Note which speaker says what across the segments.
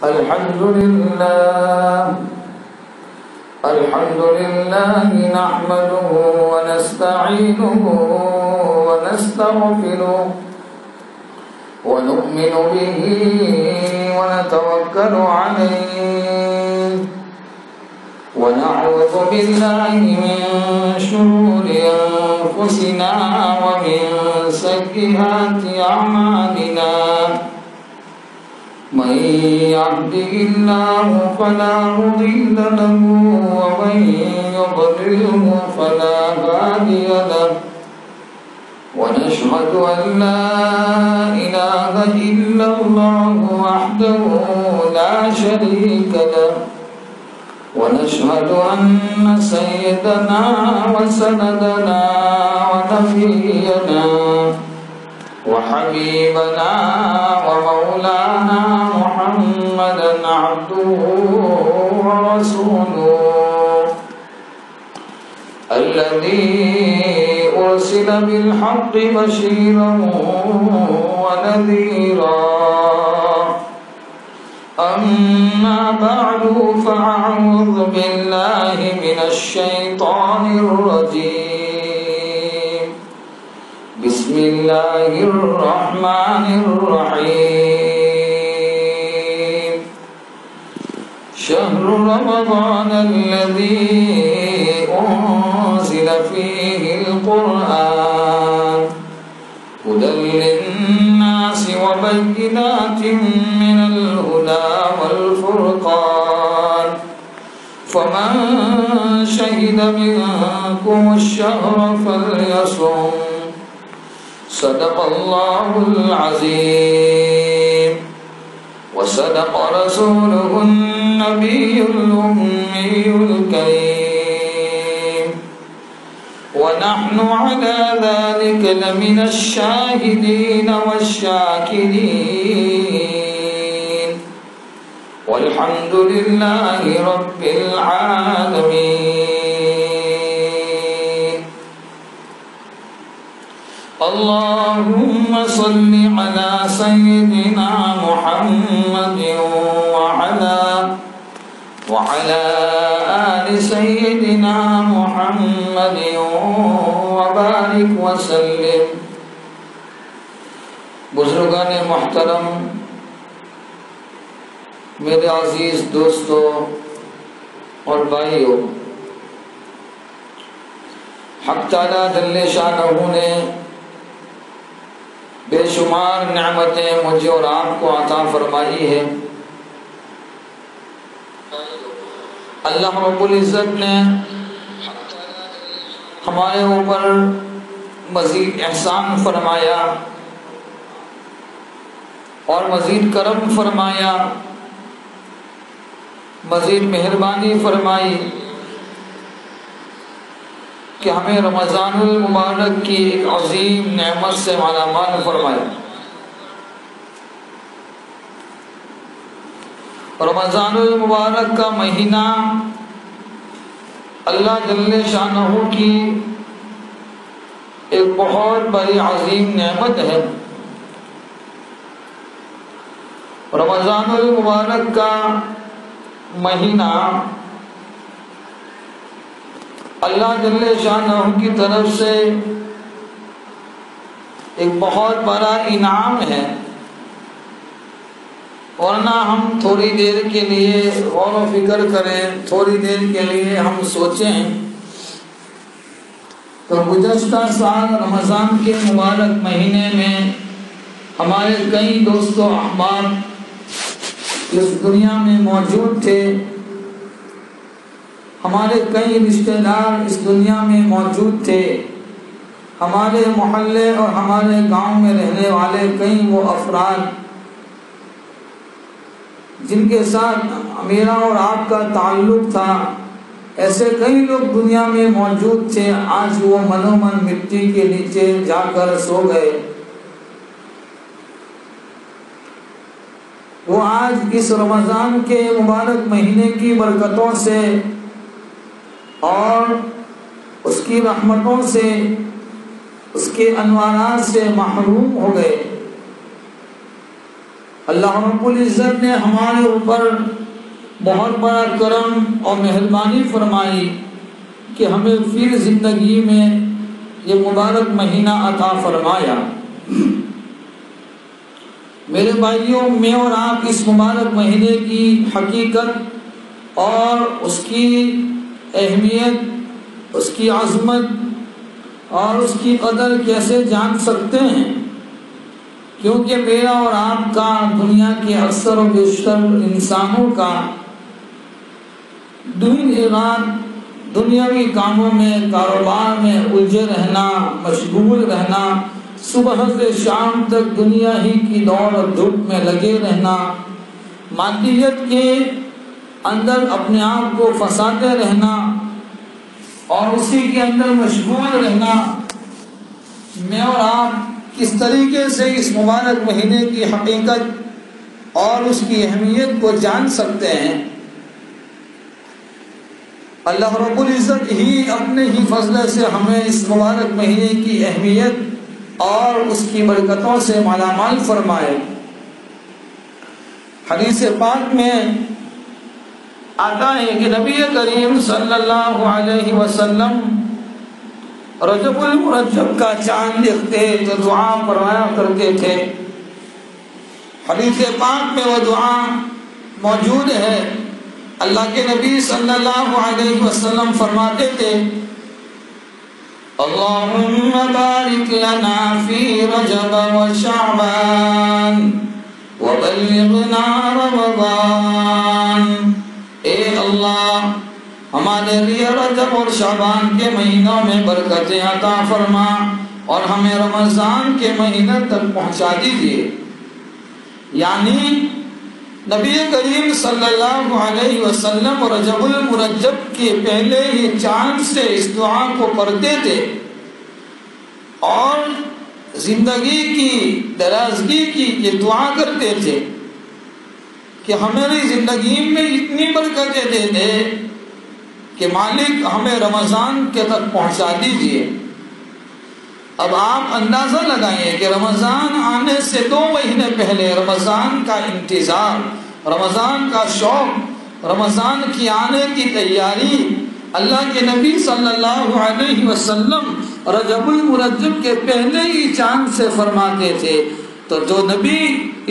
Speaker 1: الحمد لله نحمده ونستعينه ونستغفره ونؤمن به ونتوكل عليه ونعوذ بالله من شرور أنفسنا ومن سيئات أعمالنا من يهده الله فلا مضل له ومن يضلله فلا هادي له ونشهد أن لا إله إلا الله وحده لا شريك له ونشهد أن سيدنا وسندنا ونبينا وحبيبنا ومولانا محمدا عبده ورسوله الذي أرسل بالحق بشيرا ونذيرا أما بعد فأعوذ بالله من الشيطان الرجيم بسم الله الرحمن الرحيم شهر رمضان الذي أنزل فيه القرآن هدى للناس وبينات من الهدى والفرقان فمن شهد منكم الشهر فليصم صدق الله العظيم وصدق رسوله النبي الأمي الكريم ونحن على ذلك لمن الشاهدين والشاكرين والحمد لله رب العالمين اللهم صل على سيدنا محمد وعلى آل سيدنا محمد وبارك وسلم بزرگان محترم، میرے عزیز دوستوں اور بھائیوں، حق تعالیٰ جل شانہ نے بے شمار نعمتیں مجھے اور آپ کو عطا فرمائی ہے۔ اللہ رب العزت نے ہمارے اوپر مزید احسان فرمایا اور مزید کرم فرمایا، مزید مہربانی فرمائی کہ ہمیں رمضان المبارک کی ایک عظیم نعمت سے مالا مال فرمایا۔ رمضان المبارک کا مہینہ اللہ جل شانہ کی ایک بہت بڑی عظیم نعمت ہے۔ رمضان المبارک کا مہینہ اللہ جل شانہ کی طرف سے ایک بہت بڑا انعام ہے، ورنہ ہم تھوڑی دیر کے لیے غور و فکر کریں، تھوڑی دیر کے لیے ہم سوچیں تو گزشتہ سال رمضان کے مبارک مہینے میں ہمارے کئی دوست و احباب اس دنیا میں موجود تھے، ہمارے کئی رشتہ دار اس دنیا میں موجود تھے، ہمارے محلے اور ہمارے گاؤں میں رہنے والے کئی وہ افراد جن کے ساتھ میرا اور آپ کا تعلق تھا، ایسے کئی لوگ دنیا میں موجود تھے، آج وہ منومن مٹی کے نیچے جا کر سو گئے۔ وہ آج اس رمضان کے مبارک مہینے کی برکتوں سے اور اس کی رحمتوں سے، اس کے انوارات سے محروم ہو گئے۔ اللہ رب العزت نے ہمارے اوپر بہت بڑا کرم اور مہربانی فرمائی کہ ہمیں پھر زندگی میں یہ مبارک مہینہ عطا فرمایا۔ میرے بھائیوں، میں اور آپ اس مبارک مہینے کی حقیقت اور اس کی اہمیت، اس کی عظمت اور اس کی قدر کیسے جان سکتے ہیں؟ کیونکہ میرا اور آپ کا، دنیا کے اکثر و بیشتر انسانوں کا دن رات دنیاوی کاموں میں، کاروبار میں الجھے رہنا، مشغول رہنا، صبح سے شام تک دنیا ہی کی دوڑ اور دھوپ میں لگے رہنا، مادیت کے اندر اپنے آپ کو پھنساتے رہنا اور اسی کے اندر مشغول رہنا، میں اور آپ کس طریقے سے اس مبارک مہینے کی حقیقت اور اس کی اہمیت کو جان سکتے ہیں؟ اللہ رب العزت ہی اپنے ہی فضل سے ہمیں اس مبارک مہینے کی اہمیت اور اس کی برکتوں سے مالا مال فرمائے۔ حدیث پاک میں آتا ہے کہ نبی کریم صلی اللہ علیہ وسلم رجب المرجب کا چاند دیکھتے تو دعا فرمایا کرتے تھے۔ حدیث پاک میں وہ دعا موجود ہے۔ اللہ کے نبی صلی اللہ علیہ وسلم فرماتے تھے، اللہم بارک لنا فی رجب و شعبان وبلغنا رمضان۔ اے اللہ، ہمارے لیے رجب اور شعبان کے مہینوں میں برکتیں عطا فرما اور ہمیں رمضان کے مہینے تک پہنچا دیجیے۔ یعنی نبی کریم صلی اللہ علیہ وسلم رجب المرجب کے پہلے ہی چاند سے اس دعا کو پڑھتے تھے اور زندگی کی درازگی کی یہ دعا کرتے تھے کہ ہماری زندگی میں اتنی برکتیں دے دے کہ مالک ہمیں رمضان کے تک پہنچا دیجیے۔ اب آپ اندازہ لگائیں کہ رمضان آنے سے 2 مہینے پہلے رمضان کا انتظار، رمضان کا شوق، رمضان کی آنے کی تیاری اللہ کے نبی صلی اللہ علیہ وسلم رجب المرجب کے پہلے ہی چاند سے فرماتے تھے۔ تو جو نبی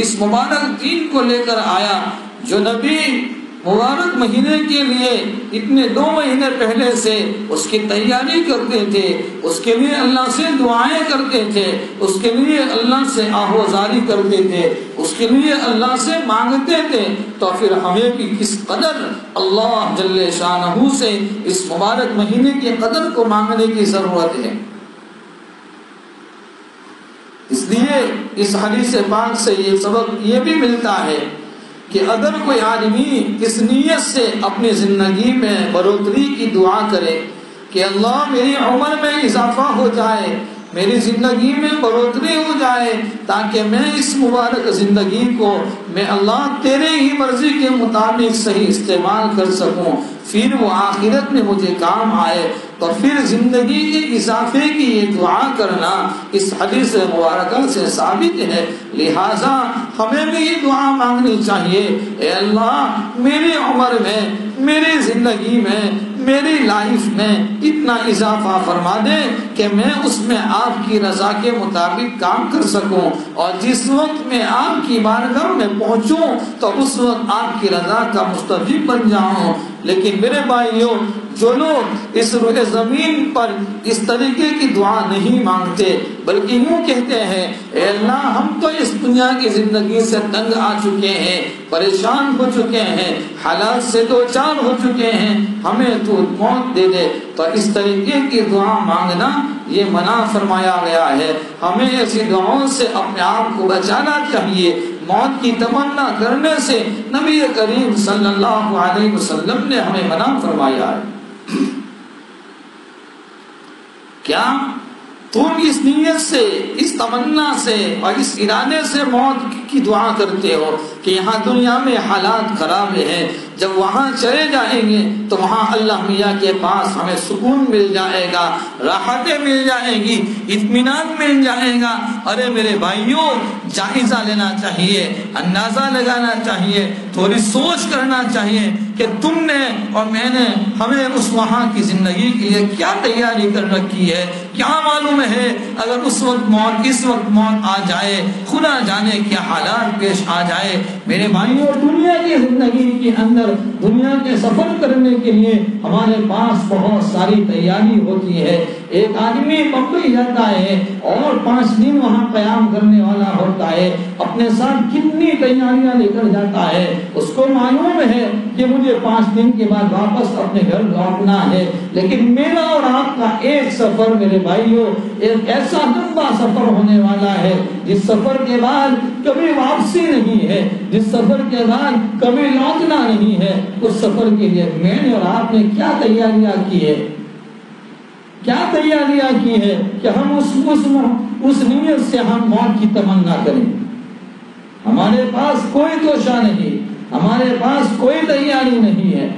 Speaker 1: اس مبارک دین کو لے کر آیا، جو نبی مبارک مہینے کے لیے اتنے 2 مہینے پہلے سے اس کی تیاری کرتے تھے، اس کے لیے اللہ سے دعائیں کرتے تھے، اس کے لیے اللہ سے آہوازاری کرتے تھے، اس کے لیے اللہ سے مانگتے تھے، تو پھر ہمیں بھی کس قدر اللہ جل شانہ سے اس مبارک مہینے کی قدر کو مانگنے کی ضرورت ہے۔ اس لیے اس حدیث پاک سے یہ سبق یہ بھی ملتا ہے کہ اگر کوئی آدمی اس نیت سے اپنی زندگی میں بڑھوتری کی دعا کرے کہ اللہ میری عمر میں اضافہ ہو جائے، میری زندگی میں بڑھوتری ہو جائے، تاکہ میں اس مبارک زندگی کو میں اللہ تیرے ہی مرضی کے مطابق صحیح استعمال کر سکوں، پھر وہ آخرت میں مجھے کام آئے، تو پھر زندگی کے اضافے کی یہ دعا کرنا اس حدیث مبارکہ سے ثابت ہے۔ لہٰذا ہمیں بھی یہ دعا مانگنی چاہیے، اے اللہ میری عمر میں، میری زندگی میں، میری لائف میں اتنا اضافہ فرما دے کہ میں اس میں آپ کی رضا کے مطابق کام کر سکوں، اور جس وقت میں آپ کی بارگاہ میں پہنچوں تو اس وقت آپ کی رضا کا مستحق بن جاؤں۔ لیکن میرے بھائیوں، جو لوگ اس روئے زمین پر اس طریقے کی دعا نہیں مانگتے بلکہ یوں کہتے ہیں، اے اللہ ہم تو اس دنیا کی زندگی سے تنگ آ چکے ہیں، پریشان ہو چکے ہیں، حالات سے دو چار ہو چکے ہیں، ہمیں تو موت دے دے، تو اس طریقے کی دعا مانگنا یہ منع فرمایا گیا ہے۔ ہمیں ایسی دعاؤں سے اپنے آپ کو بچانا چاہیے۔ موت کی تمنا کرنے سے نبی کریم صلی اللہ علیہ وسلم نے ہمیں منع فرمایا ہے۔ کیا تم اس نیت سے، اس تمنا سے اور اس ارادے سے موت کی دعا کرتے ہو کہ یہاں دنیا میں حالات خراب ہیں، جب وہاں چلے جائیں گے تو وہاں اللہ میاں کے پاس ہمیں سکون مل جائے گا، راحتیں مل جائیں گی، اطمینان مل جائے گا۔ ارے میرے بھائیوں، جائزہ لینا چاہیے، اندازہ لگانا چاہیے، تھوڑی سوچ کرنا چاہیے کہ تم نے اور میں نے ہمیں اس وہاں کی زندگی کے لیے کیا تیاری کر رکھی ہے۔ کیا معلوم ہے اگر اس وقت موت آ جائے، خدا جانے کیا حالات پیش آ جائے۔ میرے بھائیوں، دنیا کی زندگی کے اندر دنیا کے سفر کرنے کے لیے ہمارے پاس بہت ساری تیاری ہوتی ہے۔ ایک آدمی بمبئی جاتا ہے اور 5 دن وہاں قیام کرنے والا ہوتا ہے، اپنے ساتھ کتنی تیاریاں لے کر جاتا ہے۔ اس کو معلوم ہے کہ مجھے 5 دن کے بعد واپس اپنے گھر لوٹنا ہے، لیکن میرا اور آپ کا ایک سفر میرے بھائیوں ایک ایسا لمبا سفر ہونے والا ہے جس سفر کے بعد کبھی واپسی نہیں ہے، جس سفر کے بعد کبھی لوٹنا نہیں ہے۔ اس سفر کے لیے میں نے اور آپ نے کیا تیاریاں کی ہے، کیا تیاریاں کی ہے کہ ہم اس نیت سے ہم موت کی تمنا کریں۔ ہمارے پاس کوئی توشہ نہیں، ہمارے پاس کوئی تیاری نہیں ہے۔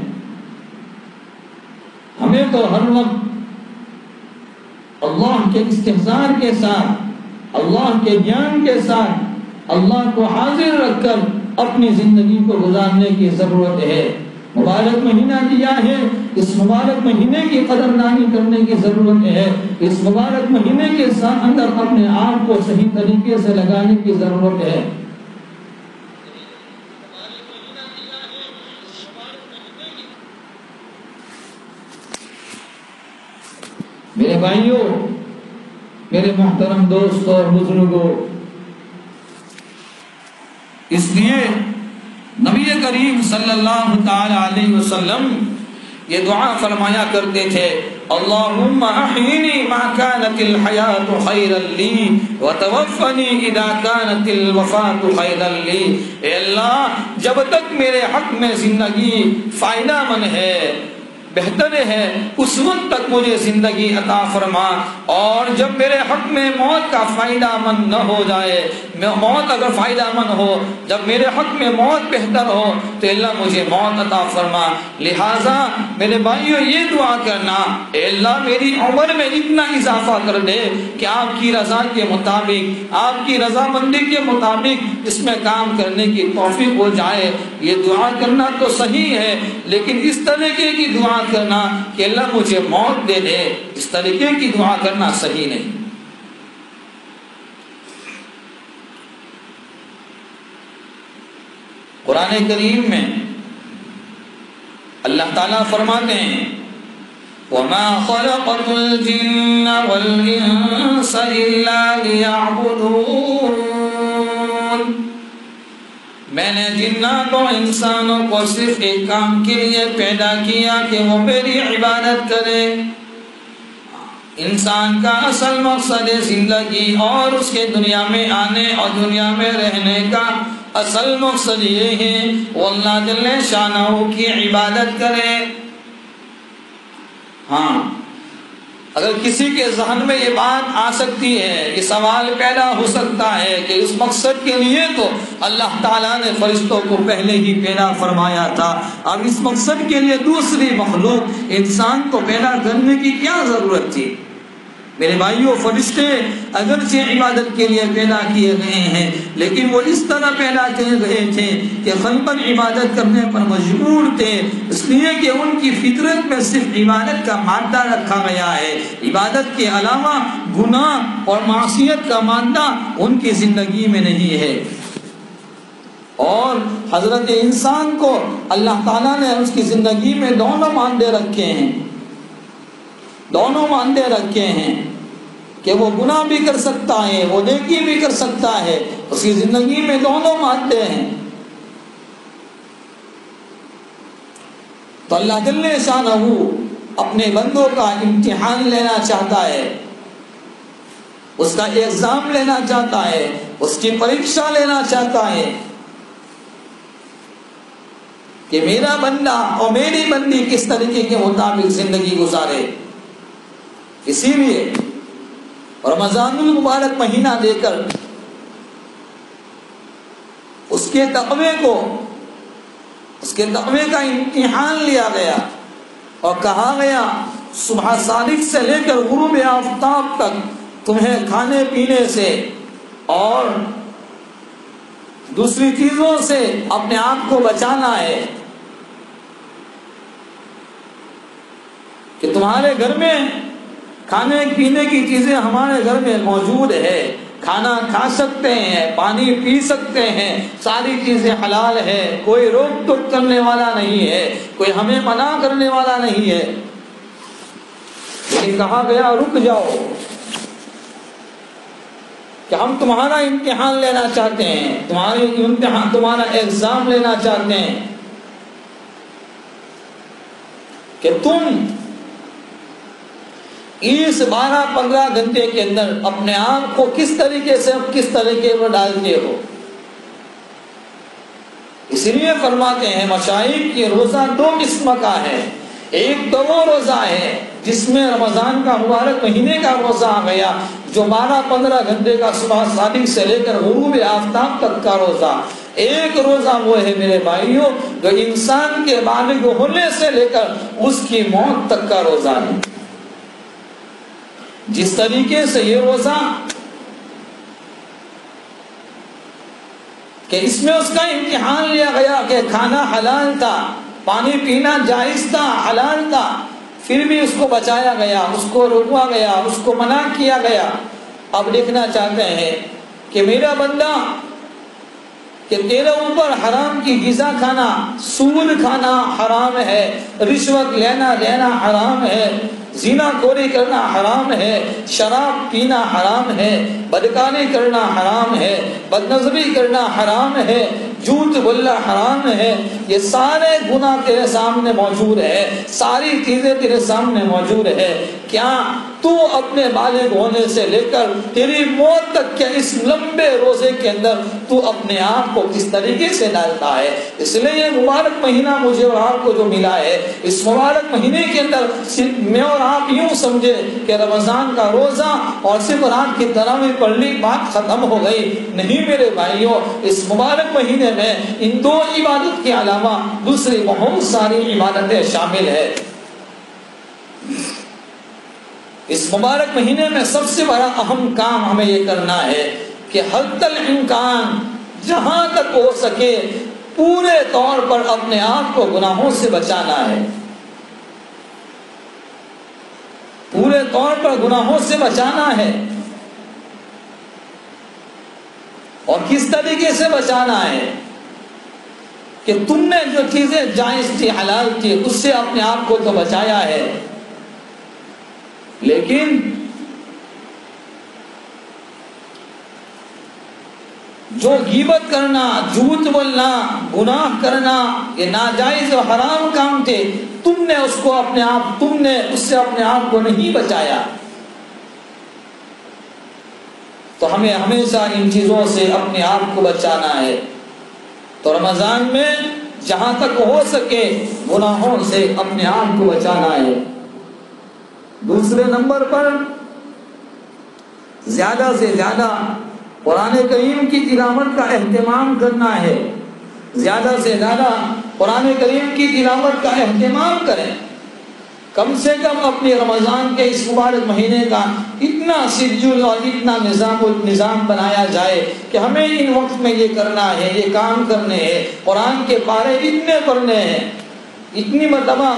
Speaker 1: ہمیں تو ہر وقت اللہ کے استحضار کے ساتھ، اللہ کے دھیان کے ساتھ، اللہ کو حاضر رکھ کر اپنی زندگی کو گزارنے کی ضرورت ہے۔ مبارک مہینہ دیا ہے، اس مبارک مہینے کی قدردانی کرنے کی ضرورت ہے۔ اس مبارک مہینے کے ساتھ اندر اپنے آپ کو صحیح طریقے سے لگانے کی ضرورت ہے۔ میرے بھائیوں، میرے محترم دوستوں اور بزرگوں، اس لیے نبی کریم صلی اللہ تعالی علیہ وسلم یہ دعا فرمایا کرتے تھے، اللہم احینی ما کانت الحیات خیرا لی وتوفنی اذا کانت الوفات خیرا لی۔ اے اللہ، جب تک میرے حق میں زندگی فائدہ مند ہے، بہتر ہے، اس وقت تک مجھے زندگی عطا فرما، اور جب میرے حق میں موت کا فائدہ مند نہ ہو جائے، موت اگر فائدہ مند ہو، جب میرے حق میں موت بہتر ہو تو اللہ مجھے موت عطا فرما۔ لہٰذا میرے بھائیوں، یہ دعا کرنا، اے اللہ میری عمر میں اتنا اضافہ کر دے کہ آپ کی رضا کے مطابق، آپ کی رضامندی کے مطابق اس میں کام کرنے کی توفیق ہو جائے۔ یہ دعا کرنا تو صحیح ہے، لیکن اس طریقے کی دعا کرنا کہ اللہ مجھے موت دے دے، اس طریقے کی دعا کرنا صحیح نہیں۔ قرآن کریم میں اللہ تعالیٰ فرماتے ہیں، وَمَا خَلَقْتُ الْجِنَّ وَالْإِنسَ إِلَّا لِيَعْبُدُونَ، میں نے جنات و انسانوں کو صرف ایک کام کے لیے پیدا کیا کہ وہ میری عبادت کرے۔ انسان کا اصل مقصد زندگی اور اس کے دنیا میں آنے اور دنیا میں رہنے کا اصل مقصد یہ ہے وہ اللہ جل شانہ کی عبادت کرے۔ ہاں، اگر کسی کے ذہن میں یہ بات آ سکتی ہے، یہ سوال پیدا ہو سکتا ہے کہ اس مقصد کے لیے تو اللہ تعالیٰ نے فرشتوں کو پہلے ہی پیدا فرمایا تھا، اب اس مقصد کے لیے دوسری مخلوق انسان کو پیدا کرنے کی کیا ضرورت تھی؟ میرے بھائیوں، فرشتے اگرچہ عبادت کے لیے پیدا کیے گئے ہیں، لیکن وہ اس طرح پیدا کیے گئے تھے کہ خلقاً عبادت کرنے پر مجبور تھے، اس لیے کہ ان کی فطرت میں صرف عبادت کا مادہ رکھا گیا ہے، عبادت کے علاوہ گناہ اور معصیت کا مادہ ان کی زندگی میں نہیں ہے۔ اور حضرت انسان کو اللہ تعالیٰ نے اس کی زندگی میں دونوں مادے رکھے ہیں، دونوں مادے رکھے ہیں کہ وہ گناہ بھی کر سکتا ہے، وہ نیکی بھی کر سکتا ہے، اس کی زندگی میں دونوں مادے ہیں۔ تو اللہ جل شانہ اپنے بندوں کا امتحان لینا چاہتا ہے، اس کا ایگزام لینا چاہتا ہے، اس کی پریکشا لینا چاہتا ہے کہ میرا بندہ اور میری بندی کس طریقے کے مطابق زندگی گزارے۔ اسی لیے رمضان المبارک مہینہ دے کر اس کے تقوی کو اس کے تقوی کا امتحان لیا گیا اور کہا گیا صبح صادق سے لے کر غروب آفتاب تک تمہیں کھانے پینے سے اور دوسری چیزوں سے اپنے آپ کو بچانا ہے کہ تمہارے گھر میں کھانے پینے کی چیزیں ہمارے گھر میں موجود ہے، کھانا کھا سکتے ہیں، پانی پی سکتے ہیں، ساری چیزیں حلال ہے، کوئی روک ٹوک کرنے والا نہیں ہے، کوئی ہمیں منع کرنے والا نہیں ہے، لیکن کہا گیا رک جاؤ کہ ہم تمہارا امتحان لینا چاہتے ہیں، تمہارا ایگزام لینا چاہتے ہیں کہ تم اس 12-15 گھنٹے کے اندر اپنے آپ کو کس طریقے پر ڈالتے ہو۔ اس لیے فرماتے ہیں مشائخ کہ روزہ 2 قسم کا ہے، ایک تو وہ روزہ ہے جس میں رمضان کا مبارک مہینے کا روزہ آ گیا جو 12-15 گھنٹے کا صبح صادق سے لے کر غروب آفتاب تک کا روزہ، ایک روزہ وہ ہے میرے بھائیوں جو انسان کے بالغ ہونے سے لے کر اس کی موت تک کا روزہ ہے۔ جس طریقے سے یہ روزہ کہ اس میں اس کا امتحان لیا گیا کہ کھانا حلال تھا، پانی پینا جائز تھا، حلال تھا، پھر بھی اس کو بچایا گیا، اس کو روکا گیا، اس کو منع کیا گیا۔ اب دیکھنا چاہتے ہیں کہ میرا بندہ کہ تیرے اوپر حرام کی غذا کھانا، سود کھانا حرام ہے، رشوت لینا حرام ہے، زنا خوری کرنا حرام ہے، شراب پینا حرام ہے، بدکاری کرنا حرام ہے، بدنظری کرنا حرام ہے، جھوٹ بولنا حرام ہے، یہ سارے گناہ تیرے سامنے موجود ہے، ساری چیزیں تیرے سامنے موجود ہے۔ کیا تو اپنے بالغ ہونے سے لے کر تیری موت تک کیا اس لمبے روزے کے اندر تو اپنے آپ کو کس طریقے سے ڈالتا ہے؟ اس لیے یہ مبارک مہینہ مجھے اور آپ کو جو ملا ہے، اس مبارک مہینے کے اندر صرف میں اور آپ یوں سمجھے کہ رمضان کا روزہ اور صرف رات کی تراویح پڑھنے بات ختم ہو گئی، نہیں میرے بھائیوں، اس مبارک مہینے میں ان 2 عبادت کے علاوہ دوسری بہت ساری عبادتیں شامل ہے۔ اس مبارک مہینے میں سب سے بڑا اہم کام ہمیں یہ کرنا ہے کہ حد الامکان جہاں تک ہو سکے پورے طور پر اپنے آپ کو گناہوں سے بچانا ہے، پورے طور پر گناہوں سے بچانا ہے۔ اور کس طریقے سے بچانا ہے کہ تم نے جو چیزیں جائز تھی، حلال تھی، اس سے اپنے آپ کو تو بچایا ہے، لیکن جو غیبت کرنا، جھوٹ بولنا، گناہ کرنا، یہ ناجائز اور حرام کام تھے، تم نے اس سے اپنے آپ کو نہیں بچایا۔ تو ہمیں ہمیشہ ان چیزوں سے اپنے آپ کو بچانا ہے۔ تو رمضان میں جہاں تک ہو سکے گناہوں سے اپنے آپ کو بچانا ہے۔ دوسرے نمبر پر زیادہ سے زیادہ قرآن کریم کی تلاوت کا اہتمام کرنا ہے، زیادہ سے زیادہ قرآن کریم کی تلاوت کا اہتمام کریں، کم سے کم اپنے رمضان کے اس مبارک مہینے کا اتنا شیڈول اور اتنا نظام بنایا جائے کہ ہمیں ان وقت میں یہ کرنا ہے، یہ کام کرنے ہیں، قرآن کے پارے اتنے پڑھنے ہیں، اتنی مرتبہ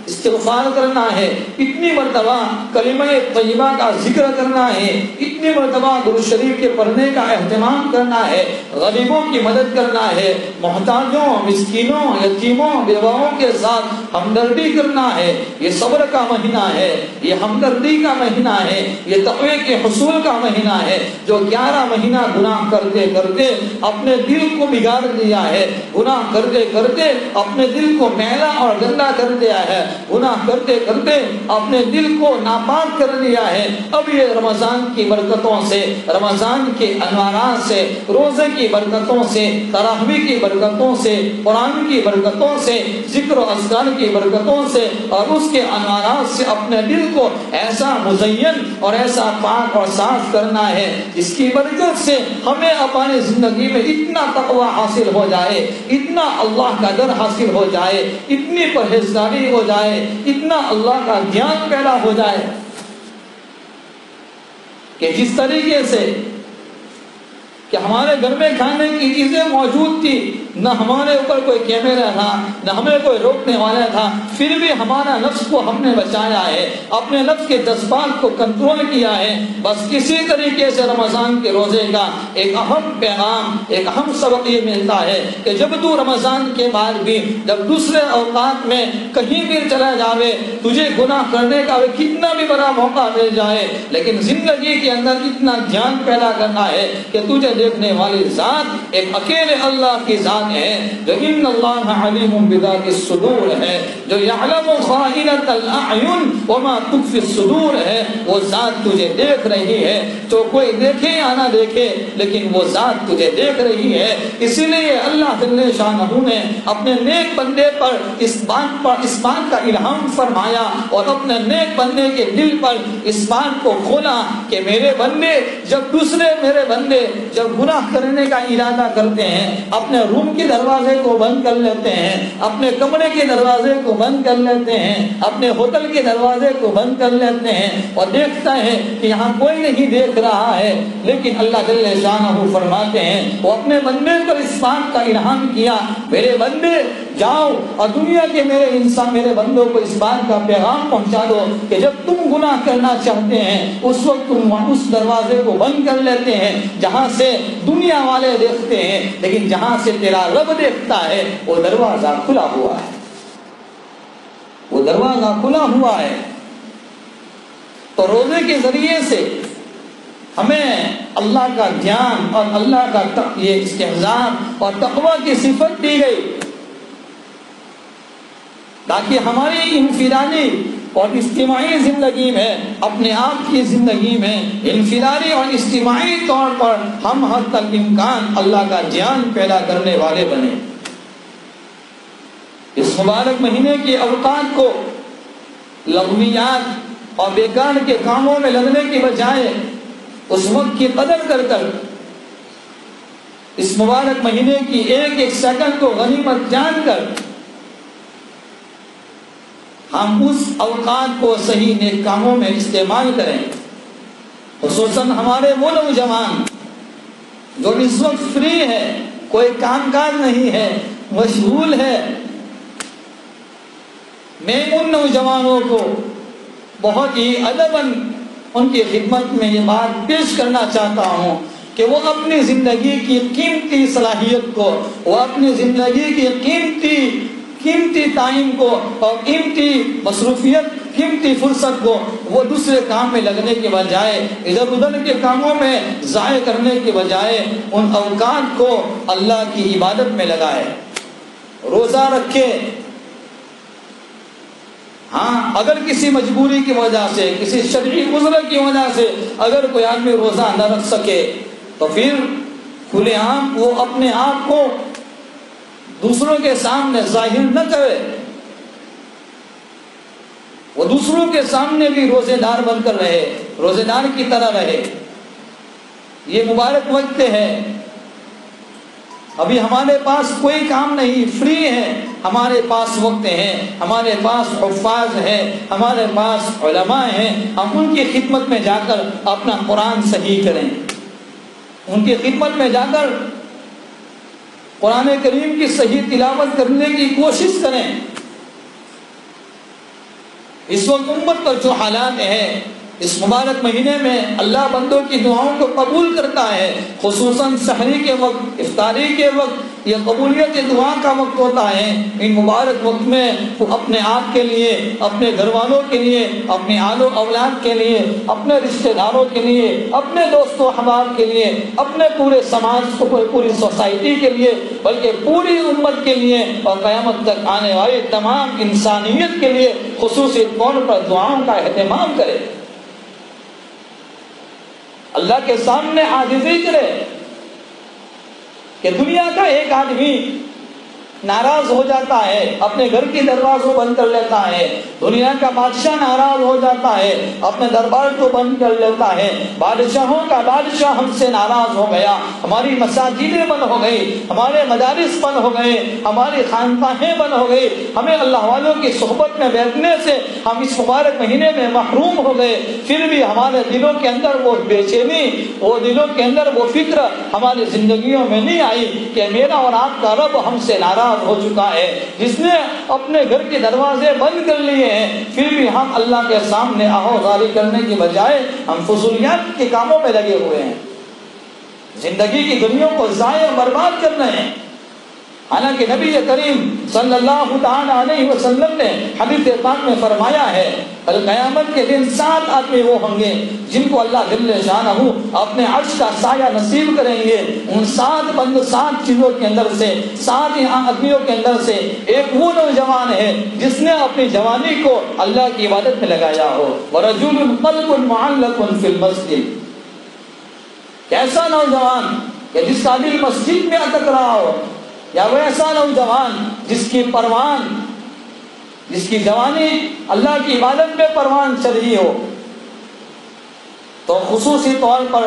Speaker 1: استغفار کرنا ہے، اتنی مرتبہ کلمہ طیبہ کا ذکر کرنا ہے، اتنی مرتبہ درود شریف کے پڑھنے کا اہتمام کرنا ہے، غریبوں کی مدد کرنا ہے، محتاجوں، مسکینوں، یتیموں، بیواؤں کے ساتھ ہمدردی کرنا ہے۔ یہ صبر کا مہینہ ہے، یہ ہمدردی کا مہینہ ہے، یہ تقوی کے حصول کا مہینہ ہے۔ جو 11 مہینہ گناہ کرتے کرتے اپنے دل کو بگاڑ دیا ہے، گناہ کرتے کرتے اپنے دل کو میلا اور گندا کر دیا ہے، گناہ کرتے کرتے اپنے دل کو ناپاک کر لیا ہے، اب یہ رمضان کی برکتوں سے، رمضان کے انوارات سے، روزے کی برکتوں سے، تراویح کی برکتوں سے، قرآن کی برکتوں سے، ذکر و اذکار کی برکتوں سے اور اس کے انوارات سے اپنے دل کو ایسا مزین اور ایسا پاک اور صاف کرنا ہے جس کی برکت سے ہمیں اپنی زندگی میں اتنا تقوی حاصل ہو جائے، اتنا اللہ کا ڈر حاصل ہو جائے، اتنی پرہیزگاری ہو جائے، اتنا اللہ کا دھیان پیدا ہو جائے کہ جس طریقے سے کہ ہمارے گھر میں کھانے کی چیزیں موجود تھی، نہ ہمارے اوپر کوئی کیمرہ تھا، نہ ہمیں کوئی روکنے والا تھا، پھر بھی ہمارا نفس کو ہم نے بچایا ہے، اپنے نفس کے جذبات کو کنٹرول کیا ہے۔ بس کسی طریقے سے رمضان کے روزے کا ایک اہم پیغام، ایک اہم سبق یہ ملتا ہے کہ جب تو رمضان کے بعد بھی جب دوسرے اوقات میں کہیں بھی چلا جاوے، تجھے گناہ کرنے کا کتنا بھی بڑا موقع مل جائے، لیکن زندگی کے اندر اتنا دھیان پیدا کرنا ہے کہ تجھے دیکھنے والی ذات ایک اکیلے اللہ کی ذات ہے، جو ان اللہ علیم بذات الصدور ہے، جو یعلم خائنۃ الاعین وما تخفی الصدور ہے، وہ ذات تجھے دیکھ رہی ہے، تو کوئی دیکھے یا نہ دیکھے لیکن وہ ذات تجھے دیکھ رہی ہے۔ اسی لیے اللہ جل شانہ نے اپنے نیک بندے پر اس بات کا الہام فرمایا اور اپنے نیک بندے کے دل پر اس بات کو کھولا کہ میرے بندے جب دوسرے میرے بندے جب گناہ کرنے کا ارادہ کرتے ہیں، اپنے روم کے دروازے کو بند کر لیتے ہیں، اپنے کمرے کے دروازے کو بند کر لیتے ہیں، اپنے ہوٹل کے دروازے کو بند کر لیتے ہیں اور دیکھتا ہے کہ یہاں کوئی نہیں دیکھ رہا ہے، لیکن اللہ جل شانہ فرماتے ہیں وہ اپنے بندے پر اس بات کا الہام کیا، میرے بندے جاؤ اور دنیا کے میرے بندوں کو اس بات کا پیغام پہنچا دو کہ جب تم گناہ کرنا چاہتے ہیں اس وقت تم اس دروازے کو بند کر لیتے ہیں جہاں سے دنیا والے دیکھتے ہیں، لیکن جہاں سے تیرا رب دیکھتا ہے وہ دروازہ کھلا ہوا ہے، وہ دروازہ کھلا ہوا ہے۔ تو روزے کے ذریعے سے ہمیں اللہ کا دھیان اور اللہ کا یہ استحضار اور تقوی کی صفت دی گئی تاکہ ہماری انفرادی اور اجتماعی زندگی میں، اپنے آپ کی زندگی میں انفرادی اور اجتماعی طور پر ہم حد تک امکان اللہ کا دھیان پیدا کرنے والے بنے۔ اس مبارک مہینے کے اوقات کو لغویات اور بیکار کے کاموں میں لگنے کی بجائے اس وقت کی قدر کر کر اس مبارک مہینے کی ایک ایک سیکنڈ کو غنیمت جان کر ہم اس اوقات کو صحیح نیک کاموں میں استعمال کریں، خصوصاً ہمارے وہ نوجوان جو اس وقت فری ہے، کوئی کام کاج نہیں ہے، مشغول ہے۔ میں ان نوجوانوں کو بہت ہی ادباً ان کی خدمت میں یہ بات پیش کرنا چاہتا ہوں کہ وہ اپنی زندگی کی قیمتی صلاحیت کو، وہ اپنی زندگی کی قیمتی ٹائم کو اور قیمتی مصروفیت، قیمتی فرصت کو وہ دوسرے کام میں لگنے کے بجائے، ادھر ادھر کے کاموں میں ضائع کرنے کے بجائے ان اوقات کو اللہ کی عبادت میں لگائے، روزہ رکھے۔ ہاں، اگر کسی مجبوری کی وجہ سے، کسی شرعی عذر کی وجہ سے اگر کوئی آدمی روزہ نہ رکھ سکے تو پھر کھلے عام وہ اپنے آپ کو دوسروں کے سامنے ظاہر نہ کرے، وہ دوسروں کے سامنے بھی روزے دار بن کر رہے، روزے دار کی طرح رہے۔ یہ مبارک وقت ہے، ابھی ہمارے پاس کوئی کام نہیں، فری ہے، ہمارے پاس وقت ہے، ہمارے پاس حفاظ ہے، ہمارے پاس علماء ہیں، ہم ان کی خدمت میں جا کر اپنا قرآن صحیح کریں، ان کی خدمت میں جا کر قرآن کریم کی صحیح تلاوت کرنے کی کوشش کریں۔ اس وقت امت پر جو حالات ہیں اس مبارک مہینے میں اللہ بندوں کی دعاؤں کو قبول کرتا ہے، خصوصاً سحری کے وقت، افطاری کے وقت، یہ قبولیت دعا کا وقت ہوتا ہے۔ ان مبارک وقت میں وہ اپنے آپ کے لیے، اپنے گھر والوں کے لیے، اپنے آل و اولاد کے لیے، اپنے رشتہ داروں کے لیے، اپنے دوست و احباب کے لیے، اپنے پورے سماج کو، پوری سوسائٹی کے لیے، بلکہ پوری امت کے لیے اور قیامت تک آنے والی تمام انسانیت کے لیے خصوصی طور پر دعاؤں کا اہتمام کرے، اللہ کے سامنے عاجزی کرے کہ دنیا کا ایک آدمی ناراض ہو جاتا ہے، اپنے گھر کی دروازوں بند کر لیتا ہے، دنیا کا بادشاہ ناراض ہو جاتا ہے، اپنے دربار کو بند کر لیتا ہے، بادشاہوں کا بادشاہ ہم سے ناراض ہو گیا، ہماری مساجدیں بند ہو گئی، ہمارے مدارس بند ہو گئے، ہماری خانقاہیں بند ہو گئی، ہمیں اللہ والوں کی صحبت میں بیٹھنے سے ہم اس مبارک مہینے میں محروم ہو گئے، پھر بھی ہمارے دلوں کے اندر وہ بے چینی، وہ دلوں کے اندر وہ فکر ہماری زندگیوں میں نہیں آئی کہ میرا اور آپ کا رب ہم سے ناراض ہو چکا ہے، جس نے اپنے گھر کے دروازے بند کر لیے ہیں، پھر بھی ہم اللہ کے سامنے آہوازاری کرنے کی بجائے ہم فضولیات کے کاموں میں لگے ہوئے ہیں، زندگی کی دنیا کو ضائع اور برباد کر رہے ہیں۔ حالانکہ نبی کریم صلی اللہ تعالی علیہ وسلم نے حدیث پاک میں فرمایا ہے قیامت کے دن 7 آدمی وہ ہوں گے جن کو اللہ جل شانہ اپنے عرش کا سایہ نصیب کریں گے۔ ان 7 چیزوں کے اندر سے، 7 آدمیوں کے اندر سے ایک وہ نوجوان ہے جس نے اپنی جوانی کو اللہ کی عبادت میں لگایا ہو۔ وَرَجُلٌ قَلْبٌ مُعَلَّقٌ فِي الْمَسْجِدِ، کیسا نوجوان کہ جس کا دل مسجد میں اٹک رہا ہو، یا وہ ایسا نوجوان جس کی پروان، جس کی جوانی اللہ کی عبادت میں پروان چل رہی ہو۔ تو خصوصی طور پر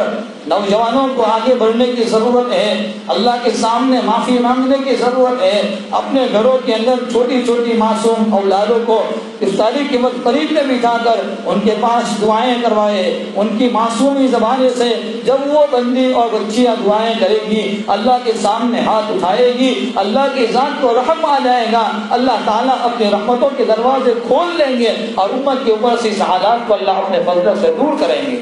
Speaker 1: نوجوانوں کو آگے بڑھنے کی ضرورت ہے، اللہ کے سامنے معافی مانگنے کی ضرورت ہے، اپنے گھروں کے اندر چھوٹی چھوٹی معصوم اولادوں کو افطاری کے وقت قریب میں بٹھا کر ان کے پاس دعائیں کروائے، ان کی معصومی زبان سے جب وہ بندی اور بچیاں دعائیں کرے گی، اللہ کے سامنے ہاتھ اٹھائے گی، اللہ کی ذات کو رحم آ جائے گا، اللہ تعالیٰ اپنی رحمتوں کے دروازے کھول لیں گے اور امت کے اوپر سے اس حالات کو اللہ اپنے فضل سے دور کریں گے۔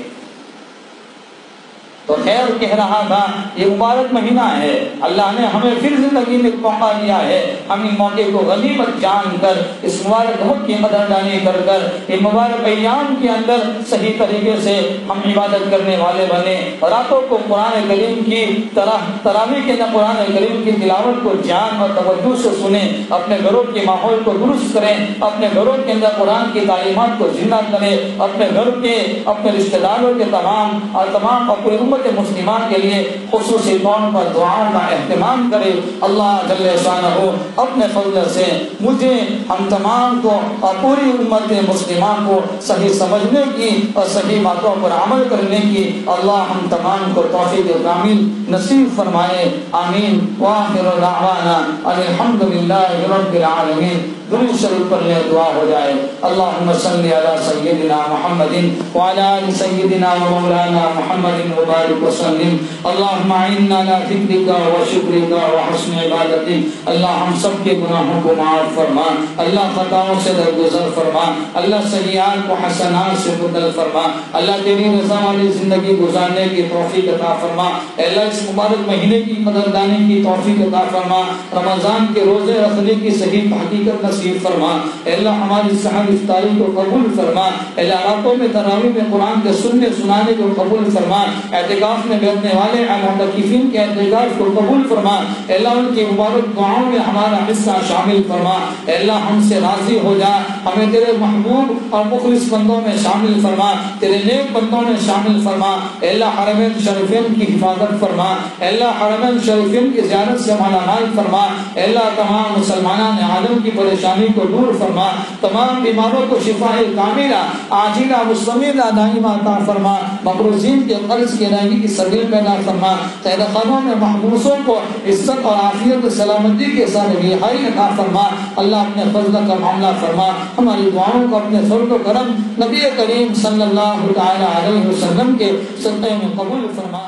Speaker 1: تو خیر کہہ رہا تھا یہ مبارک مہینہ ہے، اللہ نے ہمیں پھر زندگی میں موقع دیا ہے، ہم ان موقع کو غنیمت جان کر اس مبارک وقت کی قدردانی کر کر ان مبارک ایام کے اندر صحیح طریقے سے ہم عبادت کرنے والے بنے، راتوں کو قرآن کریم کی تراویح کے اندر قرآن کریم کی تلاوت کو جان اور توجہ سے سنیں، اپنے گھروں کے ماحول کو درست کریں، اپنے گھروں کے اندر قرآن کی تعلیمات کو زندہ کریں، اپنے گھر کے، اپنے رشتہ داروں کے تمام اور پوری امت مسلمان کے لیے خصوصی طور پر دعاؤں کا اہتمام کرے۔ اللہ جل شانہ اپنے فضل سے مجھے، ہم تمام کو اور پوری امت مسلمان کو صحیح سمجھنے کی اور صحیح باتوں پر عمل کرنے کی اللہ ہم تمام کو توفیق کامل نصیب فرمائے، آمین۔ وآخر دعوانا الحمدللہ رب العالمین۔ درود شریف پر لے دعا ہو جائے۔ اللہم صلی علی سیدنا محمد وعلی آل سیدنا مولانا محمد وبارک وسلم۔ اللہم اعنا علی ذکرک وشکرک وحسن عبادتک۔ اللہ ہم سب کے گناہوں کو معاف فرما، اللہ خطاؤں سے درگزر فرما، اللہ سیئات کو حسنات سے بدل فرما، اللہ تیری رضا والی زندگی گزارنے کی توفیق عطا فرما، اللہ اس مبارک مہینے کی قدردانی کی توفیق عطا فرما، رمضان کے روزے رکھنے کی صحیح حقیقت نصیب فرما، اللہ ہماری سحر افطاری کو قبول فرما، اللہ راتوں میں تراویح میں قرآن کے سننے سنانے کو قبول فرما، اعتکاف میں بیٹھنے والے معتکفین کے اعتکاف کو قبول فرما، اللہ ان کی مبارک دعاؤں میں ہمارا حصہ شامل فرما، اللہ ہم سے راضی ہو جا، ہمیں تیرے محبوب اور مخلص بندوں میں شامل فرما، تیرے نیک بندوں میں شامل فرما، اللہ حرمین شریفین کی حفاظت فرما، اللہ حرمین شریفین کی زیارت سے مالا مال فرما، اللہ تمام مسلمانان عالم کی پریشانی کو دور فرما، تمام بیماروں کو شفا کاملہ عاجلہ مستمرہ دائمہ عطا فرما، مقروضین کے قرض کی ادائیگی کی سبیل پیدا فرما، قید خانوں میں محبوسوں کو عزت اور عافیت و سلامتی کے ساتھ رہائی عطا فرما، اللہ اپنے فضل کا معاملہ فرما، ہماری دعاؤں کو اپنے فضل و کرم نبی کریم صلی اللہ علیہ وسلم کے صدقے میں قبول فرما۔